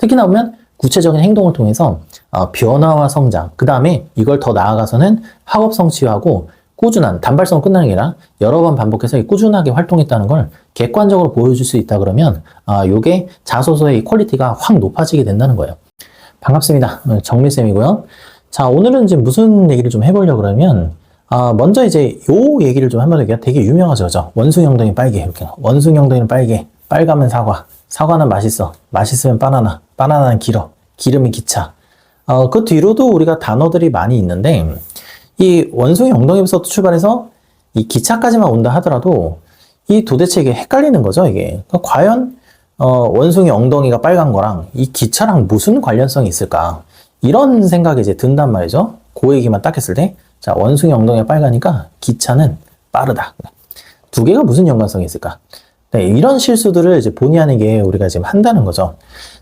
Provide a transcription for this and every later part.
특히나 보면 구체적인 행동을 통해서 변화와 성장, 그 다음에 이걸 더 나아가서는 학업 성취하고 꾸준한, 단발성으로 끝나는 게 아니라 여러 번 반복해서 꾸준하게 활동했다는 걸 객관적으로 보여줄 수 있다 그러면 요게 자소서의 이 퀄리티가 확 높아지게 된다는 거예요. 반갑습니다. 정밀쌤이고요. 자, 오늘은 이제 무슨 얘기를 좀 해보려고 그러면 먼저 이제 요 얘기를 좀 한번 해볼게요. 되게 유명하죠, 그죠? 원숭이엉덩이 빨개, 이렇게. 원숭이엉덩이는 빨개, 빨가면 사과, 사과는 맛있어, 맛있으면 바나나, 바나나는 길어, 기름은 기차. 그 뒤로도 우리가 단어들이 많이 있는데 이 원숭이 엉덩이에서 출발해서 이 기차까지만 온다 하더라도 이 도대체 이게 헷갈리는 거죠, 이게. 그러니까 과연 원숭이 엉덩이가 빨간 거랑 이 기차랑 무슨 관련성이 있을까? 이런 생각이 이제 든단 말이죠. 그 얘기만 딱 했을 때, 자, 원숭이 엉덩이가 빨가니까 기차는 빠르다. 두 개가 무슨 연관성이 있을까? 네, 이런 실수들을 이제 본의 아니게 우리가 지금 한다는 거죠.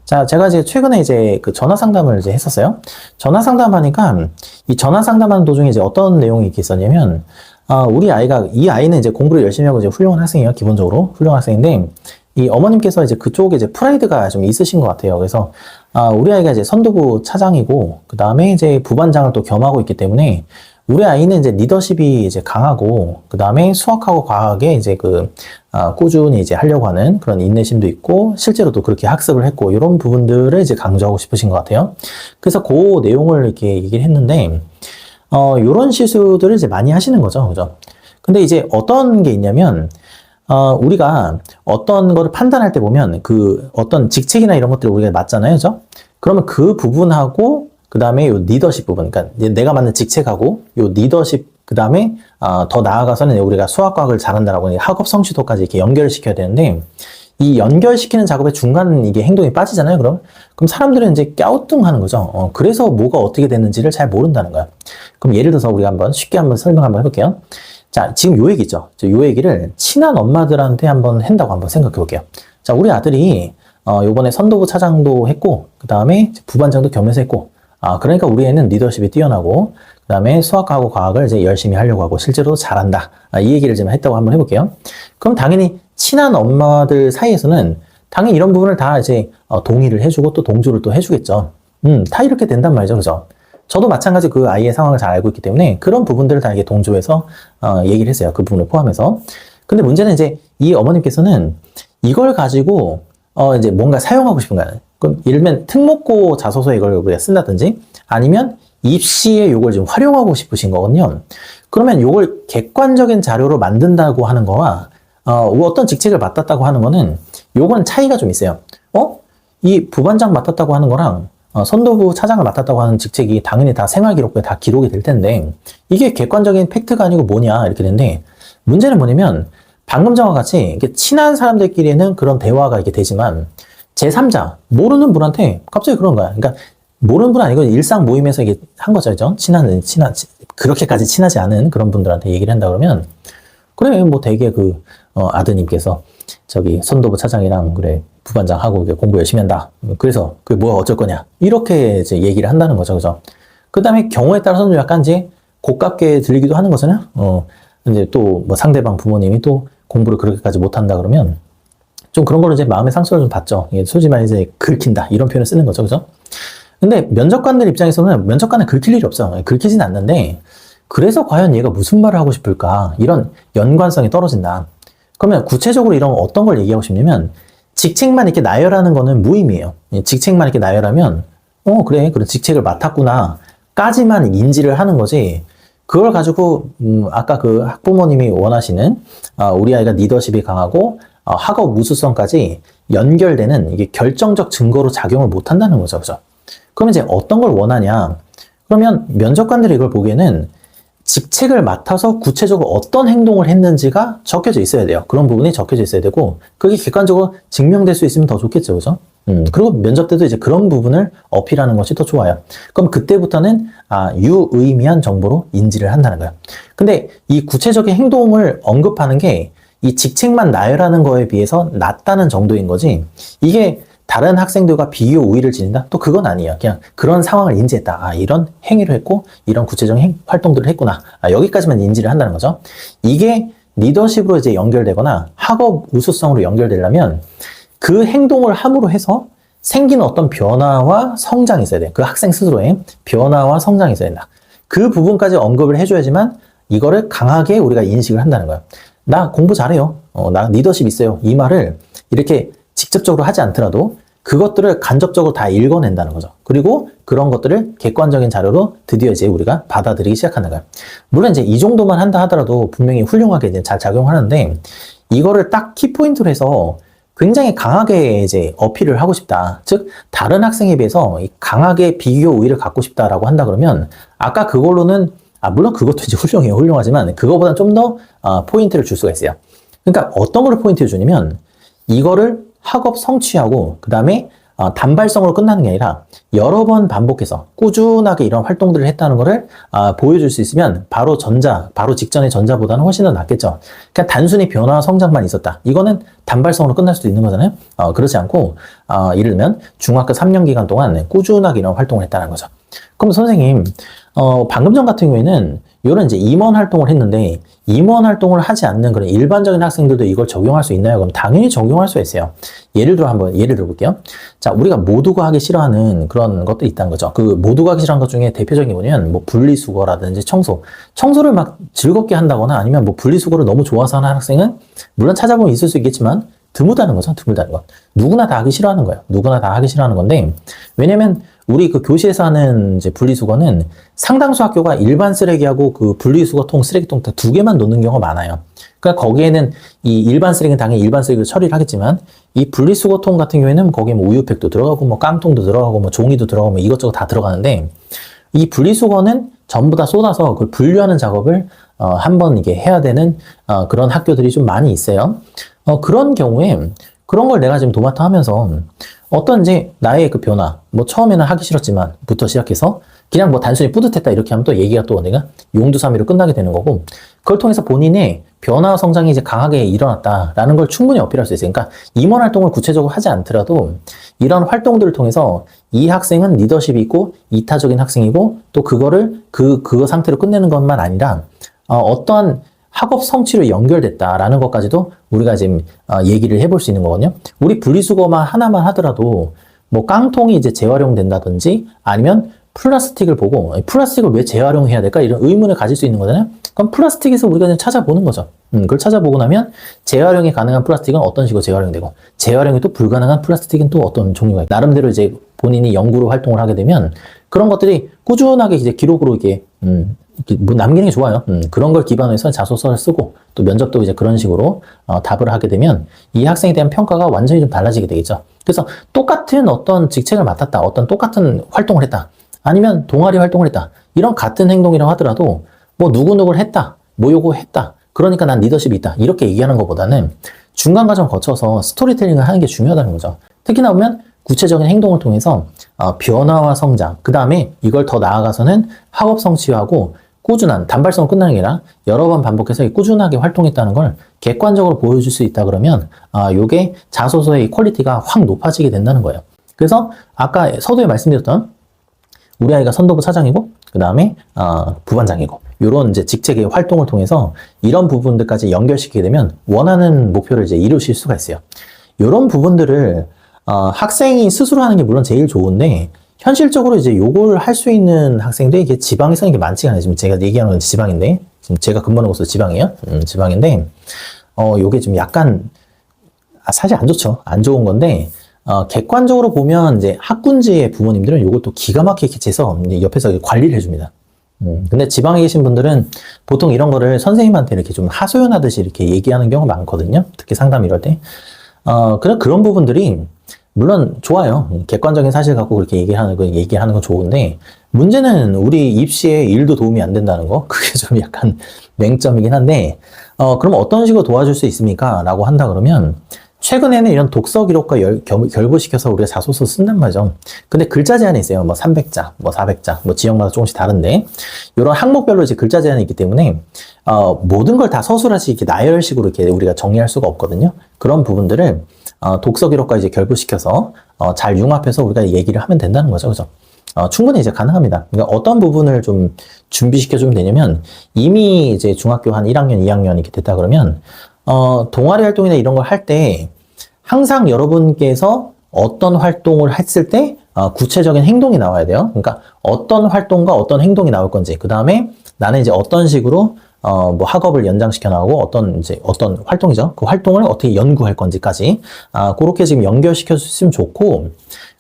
자, 제가 이제 최근에 이제 그 전화 상담을 이제 했었어요. 전화 상담하니까 이 전화 상담하는 도중에 이제 어떤 내용이 이렇게 있었냐면, 우리 아이가, 이 아이는 이제 공부를 열심히 하고 이제 훌륭한 학생이에요. 기본적으로. 훌륭한 학생인데, 이 어머님께서 이제 그쪽에 이제 프라이드가 좀 있으신 것 같아요. 그래서, 우리 아이가 이제 선도부 차장이고, 그 다음에 이제 부반장을 또 겸하고 있기 때문에, 우리 아이는 이제 리더십이 이제 강하고, 그 다음에 수학하고 과학에 이제 꾸준히 이제 하려고 하는 그런 인내심도 있고, 실제로도 그렇게 학습을 했고, 이런 부분들을 이제 강조하고 싶으신 것 같아요. 그래서 그 내용을 이렇게 얘기를 했는데, 요런 실수들을 이제 많이 하시는 거죠. 그죠? 근데 이제 어떤 게 있냐면, 우리가 어떤 거를 판단할 때 보면, 그 어떤 직책이나 이런 것들을 우리가 맞잖아요. 그죠? 그러면 그 부분하고, 그 다음에 요 리더십 부분, 그러니까 내가 맡는 직책하고 요 리더십, 그 다음에 더 나아가서는 우리가 수학과학을 잘한다라고 학업 성취도까지 이렇게 연결시켜야 되는데, 이 연결시키는 작업의 중간 이게 행동이 빠지잖아요. 그럼 사람들은 이제 갸우뚱하는 거죠. 그래서 뭐가 어떻게 됐는지를 잘 모른다는 거야. 그럼 예를 들어서 우리가 한번 쉽게 한번 설명 한번 해볼게요. 자, 지금 요 얘기죠. 요 얘기를 친한 엄마들한테 한번 한다고 한번 생각해 볼게요. 자, 우리 아들이 요번에 선도부 차장도 했고, 그 다음에 부반장도 겸해서 했고, 그러니까 우리 애는 리더십이 뛰어나고, 그 다음에 수학하고 과학을 이제 열심히 하려고 하고, 실제로 잘한다. 이 얘기를 좀 했다고 한번 해볼게요. 그럼 당연히 친한 엄마들 사이에서는 당연히 이런 부분을 다 이제 동의를 해주고 또 동조를 또 해주겠죠. 다 이렇게 된단 말이죠. 그죠? 저도 마찬가지 그 아이의 상황을 잘 알고 있기 때문에 그런 부분들을 다 이게 동조해서 얘기를 했어요. 그 부분을 포함해서. 근데 문제는 이제 이 어머님께서는 이걸 가지고 이제 뭔가 사용하고 싶은 거예요. 그럼 예를 들면 특목고 자소서에 이걸 우리가 쓴다든지 아니면 입시에 이걸 좀 활용하고 싶으신 거거든요. 그러면 이걸 객관적인 자료로 만든다고 하는 거와 어떤 직책을 맡았다고 하는 거는 요건 차이가 좀 있어요. 이 부반장 맡았다고 하는 거랑 선도부 차장을 맡았다고 하는 직책이 당연히 다 생활기록부에 다 기록이 될 텐데 이게 객관적인 팩트가 아니고 뭐냐 이렇게 되는데 문제는 뭐냐면 방금 전과 같이 이렇게 친한 사람들끼리는 그런 대화가 이렇게 되지만 제3자, 모르는 분한테 갑자기 그런 거야. 그러니까 모르는 분 아니고 일상 모임에서 이게 한 거죠. 그죠? 그렇게까지 친하지 않은 그런 분들한테 얘기를 한다 그러면 그래, 뭐 되게 아드님께서 저기 선도부 차장이랑 그래, 부반장하고 공부 열심히 한다. 그래서 그게 뭐가 어쩔 거냐. 이렇게 이제 얘기를 한다는 거죠. 그죠? 그 다음에 경우에 따라서는 약간 이제 고깝게 들리기도 하는 거잖아요. 이제 또 뭐 상대방 부모님이 또 공부를 그렇게까지 못한다 그러면 좀 그런 걸로 이제 마음의 상처를 좀 받죠. 솔직히 말해 이제 긁힌다. 이런 표현을 쓰는 거죠. 그죠? 근데 면접관들 입장에서는 면접관을 긁힐 일이 없어요. 긁히진 않는데 그래서 과연 얘가 무슨 말을 하고 싶을까? 이런 연관성이 떨어진다. 그러면 구체적으로 이런 어떤 걸 얘기하고 싶냐면 직책만 이렇게 나열하는 거는 무의미해요. 직책만 이렇게 나열하면 그래 직책을 맡았구나 까지만 인지를 하는 거지 그걸 가지고 아까 그 학부모님이 원하시는 우리 아이가 리더십이 강하고 학업 우수성까지 연결되는 이게 결정적 증거로 작용을 못 한다는 거죠. 그죠? 그러면 이제 어떤 걸 원하냐? 그러면 면접관들이 이걸 보기에는 직책을 맡아서 구체적으로 어떤 행동을 했는지가 적혀져 있어야 돼요. 그런 부분이 적혀져 있어야 되고 그게 객관적으로 증명될 수 있으면 더 좋겠죠. 그죠? 그리고 면접 때도 이제 그런 부분을 어필하는 것이 더 좋아요. 그럼 그때부터는 유의미한 정보로 인지를 한다는 거예요. 근데 이 구체적인 행동을 언급하는 게 이 직책만 나열하는 거에 비해서 낮다는 정도인 거지 이게 다른 학생들과 비교 우위를 지닌다? 또 그건 아니에요. 그냥 그런 상황을 인지했다. 이런 행위를 했고 이런 구체적인 활동들을 했구나. 여기까지만 인지를 한다는 거죠. 이게 리더십으로 이제 연결되거나 학업 우수성으로 연결되려면 그 행동을 함으로 해서 생긴 어떤 변화와 성장이 있어야 돼. 그 학생 스스로의 변화와 성장이 있어야 된다. 그 부분까지 언급을 해줘야지만 이거를 강하게 우리가 인식을 한다는 거야. 나 공부 잘해요. 나 리더십 있어요. 이 말을 이렇게 직접적으로 하지 않더라도 그것들을 간접적으로 다 읽어낸다는 거죠. 그리고 그런 것들을 객관적인 자료로 드디어 이제 우리가 받아들이기 시작하는 거야. 물론 이제 이 정도만 한다 하더라도 분명히 훌륭하게 이제 잘 작용하는데 이거를 딱 키포인트로 해서 굉장히 강하게 이제 어필을 하고 싶다. 즉, 다른 학생에 비해서 강하게 비교 우위를 갖고 싶다라고 한다 그러면 아까 그걸로는 물론 그것도 이제 훌륭해요. 훌륭하지만 그거보다 좀 더 포인트를 줄 수가 있어요. 그러니까 어떤 거를 포인트를 주냐면 이거를 학업 성취하고 그 다음에 단발성으로 끝나는 게 아니라 여러 번 반복해서 꾸준하게 이런 활동들을 했다는 거를 보여줄 수 있으면 바로 직전의 전자보다는 훨씬 더 낫겠죠. 그냥 단순히 변화 성장만 있었다. 이거는 단발성으로 끝날 수도 있는 거잖아요. 그렇지 않고 예를 들면 중학교 3년 기간 동안 꾸준하게 이런 활동을 했다는 거죠. 그럼 선생님 방금 전 같은 경우에는 이런 이제 임원 활동을 했는데 임원 활동을 하지 않는 그런 일반적인 학생들도 이걸 적용할 수 있나요? 그럼 당연히 적용할 수 있어요. 예를 들어볼게요. 자, 우리가 모두가 하기 싫어하는 그런 것도 있다는 거죠. 그 모두가 하기 싫어하는 것 중에 대표적인 게 뭐냐면 뭐 분리수거라든지 청소를 막 즐겁게 한다거나 아니면 뭐 분리수거를 너무 좋아서 하는 학생은 물론 찾아보면 있을 수 있겠지만 드물다는 거죠. 드물다는 거. 누구나 다 하기 싫어하는 거예요. 누구나 다 하기 싫어하는 건데 왜냐면 우리 그 교실에서 하는 이제 분리수거는 상당수 학교가 일반 쓰레기하고 그 분리수거통, 쓰레기통 다 두 개만 놓는 경우가 많아요. 그러니까 거기에는 이 일반 쓰레기는 당연히 일반 쓰레기로 처리를 하겠지만 이 분리수거통 같은 경우에는 거기에 뭐 우유팩도 들어가고 뭐 깡통도 들어가고 뭐 종이도 들어가고 뭐 이것저것 다 들어가는데 이 분리수거는 전부 다 쏟아서 그걸 분류하는 작업을 한번 이게 해야 되는 그런 학교들이 좀 많이 있어요. 그런 경우에 그런 걸 내가 지금 도맡아 하면서 어떤 이제 나의 그 변화, 뭐 처음에는 하기 싫었지만부터 시작해서 그냥 뭐 단순히 뿌듯했다 이렇게 하면 또 얘기가 또 내가 용두사미로 끝나게 되는 거고 그걸 통해서 본인의 변화 성장이 이제 강하게 일어났다라는 걸 충분히 어필할 수 있어요. 그러니까 임원 활동을 구체적으로 하지 않더라도 이런 활동들을 통해서 이 학생은 리더십이 있고 이타적인 학생이고 또 그거를 그거 상태로 끝내는 것만 아니라 어떠한 학업 성취로 연결됐다라는 것까지도 우리가 지금 얘기를 해볼 수 있는 거거든요. 우리 분리수거만 하나만 하더라도 뭐 깡통이 이제 재활용된다든지 아니면 플라스틱을 보고 플라스틱을 왜 재활용해야 될까 이런 의문을 가질 수 있는 거잖아요. 그럼 플라스틱에서 우리가 그냥 찾아보는 거죠. 그걸 찾아보고 나면 재활용이 가능한 플라스틱은 어떤 식으로 재활용되고 재활용이 또 불가능한 플라스틱은 또 어떤 종류가 있고 나름대로 이제 본인이 연구로 활동을 하게 되면 그런 것들이 꾸준하게 이제 기록으로 이게 뭐 남기는 게 좋아요. 그런 걸 기반으로 해서 자소서를 쓰고 또 면접도 이제 그런 식으로 답을 하게 되면 이 학생에 대한 평가가 완전히 좀 달라지게 되겠죠. 그래서 똑같은 어떤 직책을 맡았다, 어떤 똑같은 활동을 했다, 아니면 동아리 활동을 했다, 이런 같은 행동이라고 하더라도 뭐 누구누구를 했다, 뭐 요거 했다, 그러니까 난 리더십이 있다 이렇게 얘기하는 것보다는 중간 과정 거쳐서 스토리텔링을 하는 게 중요하다는 거죠. 특히나 보면 구체적인 행동을 통해서 변화와 성장, 그 다음에 이걸 더 나아가서는 학업 성취하고 꾸준한 단발성으로 끝나는 게 아니라 여러 번 반복해서 꾸준하게 활동했다는 걸 객관적으로 보여줄 수 있다 그러면 요게 자소서의 퀄리티가 확 높아지게 된다는 거예요. 그래서 아까 서두에 말씀드렸던 우리 아이가 선도부 차장이고 그 다음에 부반장이고 요런 이제 직책의 활동을 통해서 이런 부분들까지 연결시키게 되면 원하는 목표를 이제 이루실 수가 있어요. 요런 부분들을 학생이 스스로 하는 게 물론 제일 좋은데 현실적으로 이제 요걸 할 수 있는 학생들이 이게 지방에서는 이게 많지가 않아요. 지금 제가 얘기하는 건 지방인데, 지금 제가 근무하는 곳은 지방이에요. 지방인데, 요게 좀 약간, 사실 안 좋죠. 안 좋은 건데, 객관적으로 보면 이제 학군지의 부모님들은 요걸 또 기가 막히게 재서 이제 옆에서 관리를 해줍니다. 근데 지방에 계신 분들은 보통 이런 거를 선생님한테 이렇게 좀 하소연하듯이 이렇게 얘기하는 경우가 많거든요. 특히 상담 이럴 때. 그런 부분들이 물론 좋아요. 객관적인 사실 갖고 그렇게 얘기하는 건 좋은데 문제는 우리 입시에 일도 도움이 안 된다는 거. 그게 좀 약간 맹점이긴 한데 그럼 어떤 식으로 도와줄 수 있습니까? 라고 한다 그러면 최근에는 이런 독서 기록과 결부시켜서 우리가 자소서 쓴단 말이죠. 근데 글자 제한이 있어요. 뭐 300자, 뭐 400자, 뭐 지역마다 조금씩 다른데 이런 항목별로 이제 글자 제한이 있기 때문에 모든 걸 다 서술하시 이렇게 나열식으로 이렇게 우리가 정리할 수가 없거든요. 그런 부분들을 독서 기록과 이제 결부시켜서 잘 융합해서 우리가 얘기를 하면 된다는 거죠. 그죠? 충분히 이제 가능합니다. 그러니까 어떤 부분을 좀 준비시켜주면 되냐면 이미 이제 중학교 한 1학년, 2학년 이렇게 됐다 그러면 동아리 활동이나 이런 걸 할 때 항상 여러분께서 어떤 활동을 했을 때 구체적인 행동이 나와야 돼요. 그러니까 어떤 활동과 어떤 행동이 나올 건지, 그 다음에 나는 이제 어떤 식으로 뭐 학업을 연장시켜 나가고 어떤 활동이죠. 그 활동을 어떻게 연구할 건지까지 그렇게 지금 연결시켜 주시면 좋고,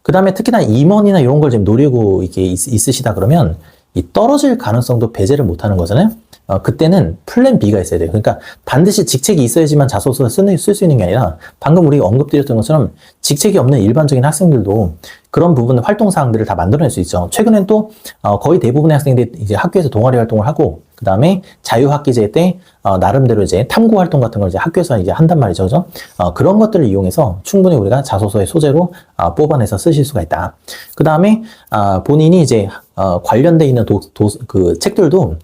그 다음에 특히나 임원이나 이런 걸 지금 노리고 이게 있으시다 그러면 이 떨어질 가능성도 배제를 못 하는 거잖아요. 그때는 플랜 B가 있어야 돼요. 그러니까 반드시 직책이 있어야지만 자소서를 쓸 수 있는 게 아니라 방금 우리가 언급드렸던 것처럼 직책이 없는 일반적인 학생들도 그런 부분 활동 사항들을 다 만들어낼 수 있죠. 최근엔 또 거의 대부분의 학생들이 이제 학교에서 동아리 활동을 하고, 그 다음에 자유학기제 때 나름대로 이제 탐구 활동 같은 걸 이제 학교에서 이제 한단 말이죠, 그죠? 그런 것들을 이용해서 충분히 우리가 자소서의 소재로 뽑아내서 쓰실 수가 있다. 그 다음에 본인이 이제 관련돼 있는 그 책들도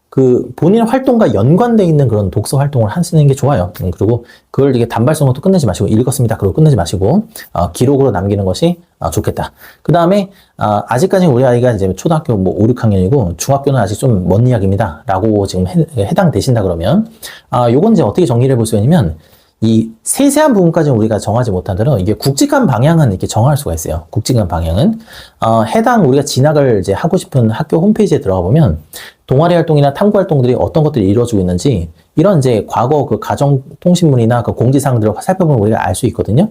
그 본인 활동과 연관돼 있는 그런 독서 활동을 하시는 게 좋아요. 그리고 그걸 이게 단발성으로 또 끝내지 마시고, 읽었습니다 그러고 끝내지 마시고 기록으로 남기는 것이 좋겠다. 그 다음에 아직까지 우리 아이가 이제 초등학교 뭐 5, 6학년이고 중학교는 아직 좀 먼 이야기입니다 라고 지금 해당되신다 그러면 요건 이제 어떻게 정리를 해볼 수가 있냐면, 이 세세한 부분까지는 우리가 정하지 못하더라도 이게 굵직한 방향은 이렇게 정할 수가 있어요. 굵직한 방향은 해당 우리가 진학을 이제 하고 싶은 학교 홈페이지에 들어가 보면 동아리 활동이나 탐구 활동들이 어떤 것들이 이루어지고 있는지, 이런 이제 과거 그 가정통신문이나 그 공지사항들을 살펴보면 우리가 알 수 있거든요.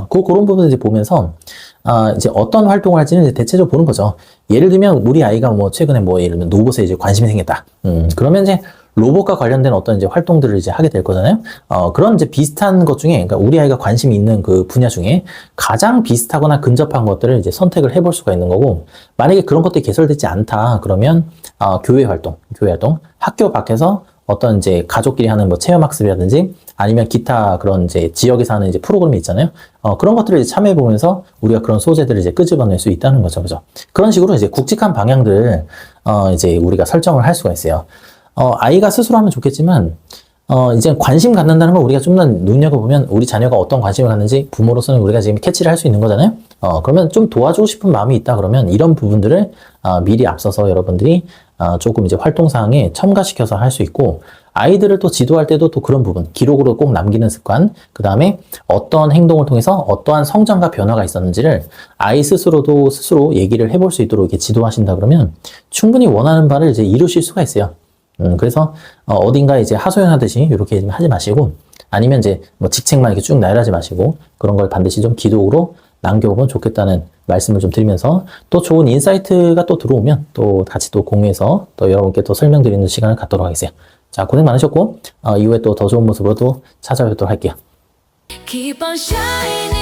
그런 부분을 이제 보면서 이제 어떤 활동을 할지는 이제 대체적으로 보는 거죠. 예를 들면 우리 아이가 뭐 최근에 뭐 예를 들면 로봇에 이제 관심이 생겼다. 그러면 이제 로봇과 관련된 어떤 이제 활동들을 이제 하게 될 거잖아요. 그런 이제 비슷한 것 중에, 그러니까 우리 아이가 관심이 있는 그 분야 중에 가장 비슷하거나 근접한 것들을 이제 선택을 해볼 수가 있는 거고, 만약에 그런 것들이 개설되지 않다 그러면 교회 활동, 학교 밖에서 어떤 이제 가족끼리 하는 뭐 체험학습이라든지 아니면 기타 그런 이제 지역에서 하는 이제 프로그램이 있잖아요. 그런 것들을 이제 참여해 보면서 우리가 그런 소재들을 이제 끄집어낼 수 있다는 거죠, 그죠? 그런 식으로 이제 굵직한 방향들을 이제 우리가 설정을 할 수가 있어요. 아이가 스스로 하면 좋겠지만, 이제 관심 갖는다는 걸 우리가 좀 더 눈여겨보면 우리 자녀가 어떤 관심을 갖는지 부모로서는 우리가 지금 캐치를 할 수 있는 거잖아요. 그러면 좀 도와주고 싶은 마음이 있다 그러면 이런 부분들을 미리 앞서서 여러분들이 조금 이제 활동사항에 첨가시켜서 할 수 있고, 아이들을 또 지도할 때도 또 그런 부분, 기록으로 꼭 남기는 습관, 그 다음에 어떤 행동을 통해서 어떠한 성장과 변화가 있었는지를 아이 스스로 얘기를 해볼 수 있도록 이렇게 지도하신다 그러면 충분히 원하는 바를 이제 이루실 수가 있어요. 그래서 어딘가 이제 하소연하듯이 이렇게 하지 마시고, 아니면 이제 뭐 직책만 이렇게 쭉 나열하지 마시고 그런 걸 반드시 좀 기록으로 남겨보면 좋겠다는 말씀을 좀 드리면서, 또 좋은 인사이트가 또 들어오면 또 같이 또 공유해서 또 여러분께 또 설명드리는 시간을 갖도록 하겠어요. 자, 고생 많으셨고 이후에 또 더 좋은 모습으로 또 찾아뵙도록 할게요. Keep on shining.